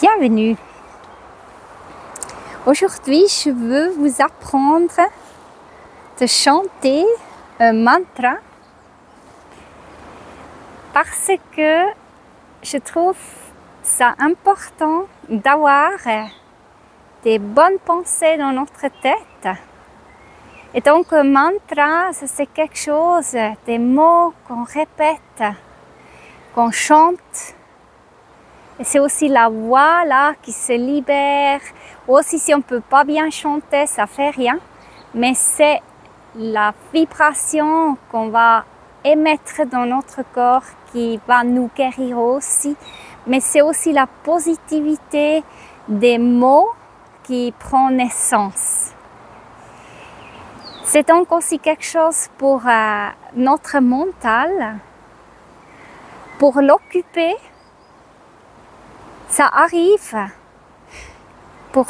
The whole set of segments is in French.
Bienvenue. Aujourd'hui, je veux vous apprendre de chanter un mantra parce que je trouve ça important d'avoir des bonnes pensées dans notre tête. Et donc, un mantra, c'est quelque chose, des mots qu'on répète, qu'on chante. Et c'est aussi la voix là qui se libère. Aussi, si on ne peut pas bien chanter, ça ne fait rien. Mais c'est la vibration qu'on va émettre dans notre corps qui va nous guérir aussi. Mais c'est aussi la positivité des mots qui prend naissance. C'est donc aussi quelque chose pour notre mental, pour l'occuper. Ça arrive, pour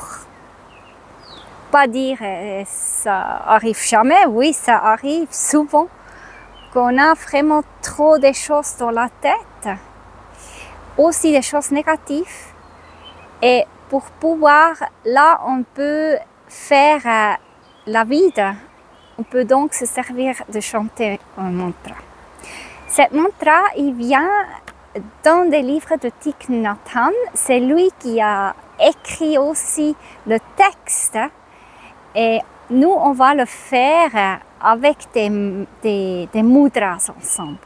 pas dire ça arrive jamais, oui, ça arrive souvent qu'on a vraiment trop de choses dans la tête, aussi des choses négatives. Et pour pouvoir, là, on peut faire la vide. On peut donc se servir de chanter un mantra. Cet mantra, il vient dans des livres de Thich Nhat Hanh. C'est lui qui a écrit aussi le texte. Et nous, on va le faire avec des mudras ensemble.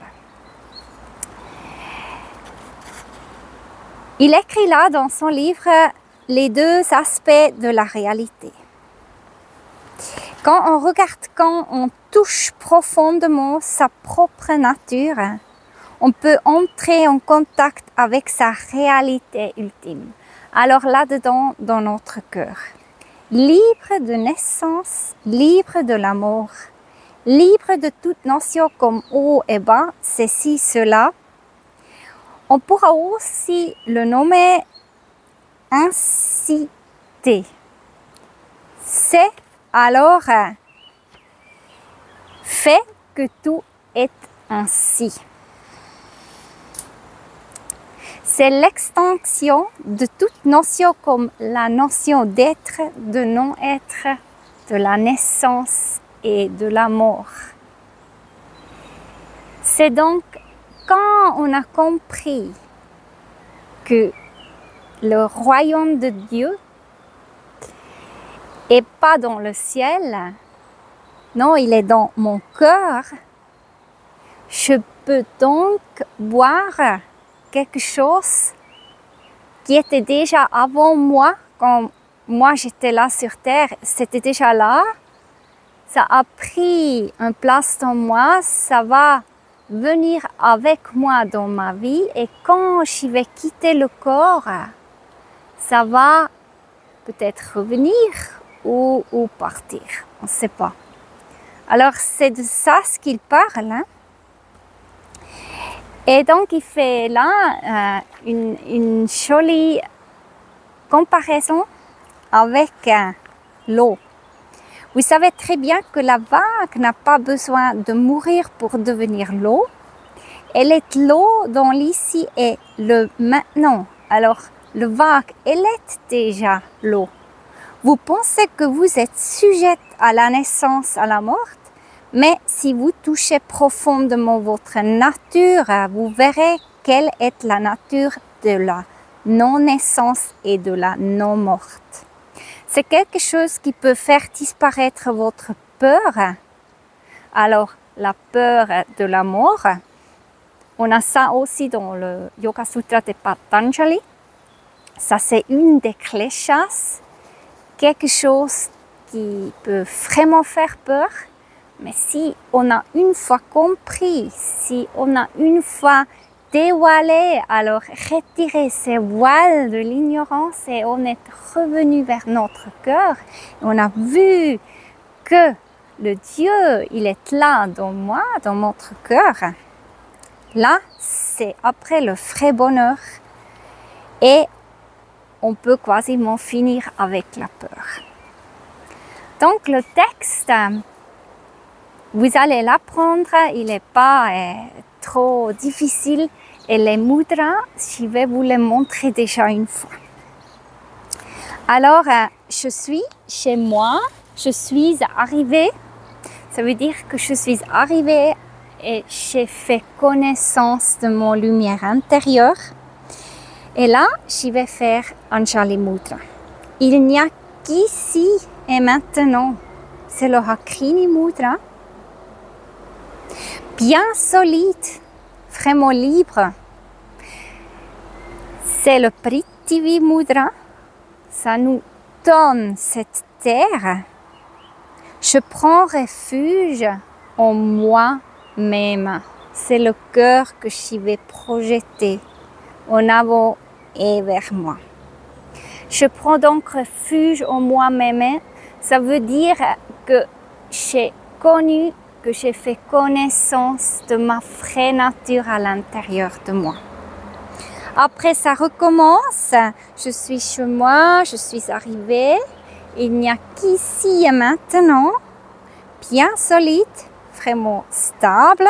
Il écrit là dans son livre les deux aspects de la réalité. Quand on regarde, quand on touche profondément sa propre nature, on peut entrer en contact avec sa réalité ultime. Alors là-dedans, dans notre cœur, libre de naissance, libre de la mort, libre de toute notion comme haut et bas, ceci, cela. On pourra aussi le nommer incité. C'est alors fait que tout est ainsi. C'est l'extension de toute notion comme la notion d'être, de non-être, de la naissance et de la mort. C'est donc quand on a compris que le royaume de Dieu n'est pas dans le ciel, non, il est dans mon cœur, je peux donc boire quelque chose qui était déjà avant moi, quand moi j'étais là sur terre, c'était déjà là, ça a pris une place dans moi, ça va venir avec moi dans ma vie et quand je vais quitter le corps, ça va peut-être revenir ou partir, on ne sait pas. Alors c'est de ça ce qu'il parle, hein? Et donc, il fait là une jolie comparaison avec l'eau. Vous savez très bien que la vague n'a pas besoin de mourir pour devenir l'eau. Elle est l'eau dans l'ici et le maintenant. Alors, le vague, elle est déjà l'eau. Vous pensez que vous êtes sujette à la naissance, à la mort? Mais si vous touchez profondément votre nature, vous verrez quelle est la nature de la non-naissance et de la non-morte. C'est quelque chose qui peut faire disparaître votre peur. Alors, la peur de la mort, on a ça aussi dans le Yoga Sutra de Patanjali. Ça, c'est une des kleshas, quelque chose qui peut vraiment faire peur. Mais si on a une fois compris, si on a une fois dévoilé, alors retiré ces voiles de l'ignorance et on est revenu vers notre cœur, on a vu que le Dieu, il est là dans moi, dans notre cœur. Là, c'est après le vrai bonheur et on peut quasiment finir avec la peur. Donc le texte, vous allez l'apprendre, il n'est pas trop difficile et les mudras, je vais vous les montrer déjà une fois. Alors, je suis chez moi, je suis arrivée. Ça veut dire que je suis arrivée et j'ai fait connaissance de mon lumière intérieure. Et là, je vais faire Anjali Mudra. Il n'y a qu'ici et maintenant. C'est le Hakrini Mudra. Bien solide, vraiment libre. C'est le Prithvi Mudra. Ça nous donne cette terre. Je prends refuge en moi-même. C'est le cœur que je vais projeter en avant et vers moi. Je prends donc refuge en moi-même. Ça veut dire que j'ai connu, que j'ai fait connaissance de ma vraie nature à l'intérieur de moi. Après, ça recommence. Je suis chez moi, je suis arrivée. Il n'y a qu'ici et maintenant, bien solide, vraiment stable.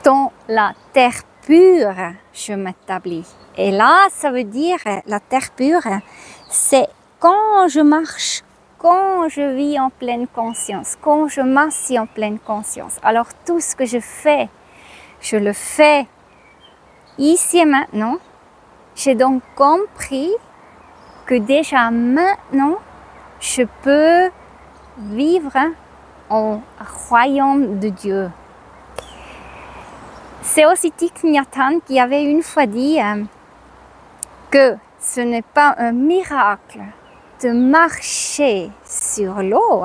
Dans la terre pure, je m'établis. Et là, ça veut dire, la terre pure, c'est quand je marche, quand je vis en pleine conscience, quand je m'assieds en pleine conscience. Alors tout ce que je fais, je le fais ici et maintenant. J'ai donc compris que déjà maintenant, je peux vivre au royaume de Dieu. C'est aussi Thich Nhat Hanh qui avait une fois dit que ce n'est pas un miracle de marcher sur l'eau,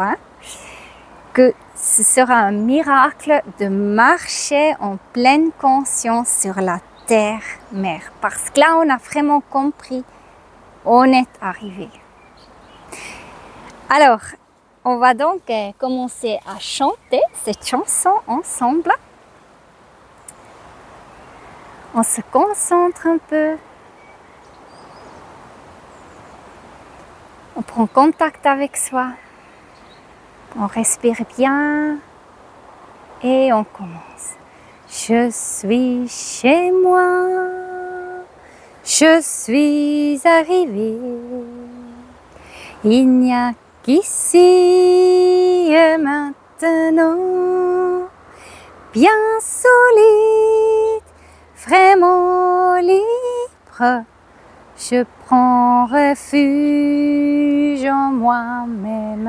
que ce sera un miracle de marcher en pleine conscience sur la terre-mère. Parce que là, on a vraiment compris, on est arrivé. Alors, on va donc commencer à chanter cette chanson ensemble. On se concentre un peu. On prend contact avec soi. On respire bien. Et on commence. Je suis chez moi. Je suis arrivée. Il n'y a qu'ici et maintenant. Bien solide. Vraiment libre, je prends refuge en moi-même.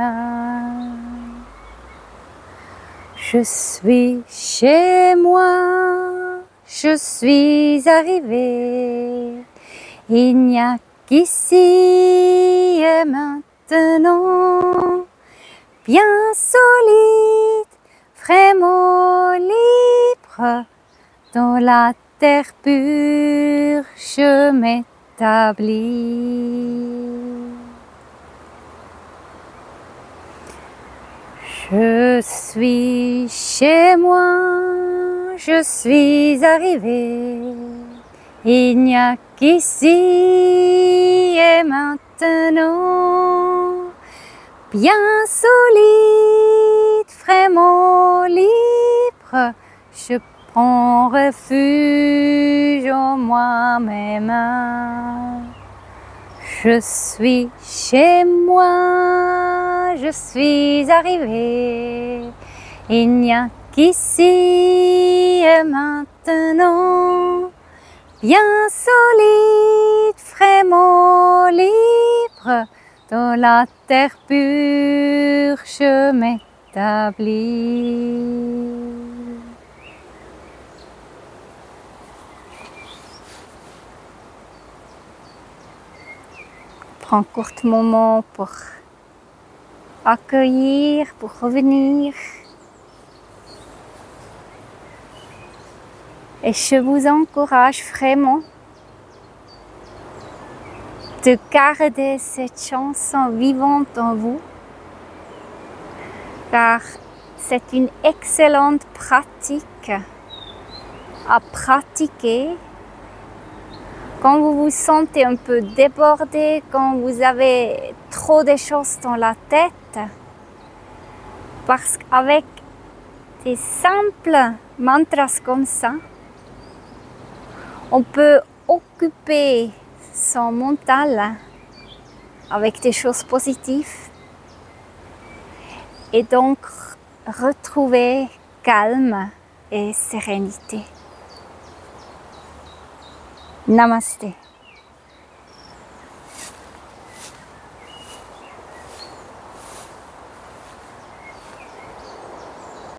Je suis chez moi, je suis arrivée. Il n'y a qu'ici et maintenant, bien solide, vraiment libre, dans la terre pure, je m'établis. Je suis chez moi, je suis arrivée. Il n'y a qu'ici et maintenant, bien solide, vraiment libre, je prends refuge en moi-même. Je suis chez moi, je suis arrivée. Il n'y a qu'ici et maintenant, bien solide, vraiment libre, dans la terre pure, je m'établis. Prends un court moment pour accueillir, pour revenir. Et je vous encourage vraiment de garder cette chanson vivante en vous, car c'est une excellente pratique à pratiquer quand vous vous sentez un peu débordé, quand vous avez trop de choses dans la tête. Parce qu'avec des simples mantras comme ça, on peut occuper son mental avec des choses positives et donc retrouver calme et sérénité. Namasté.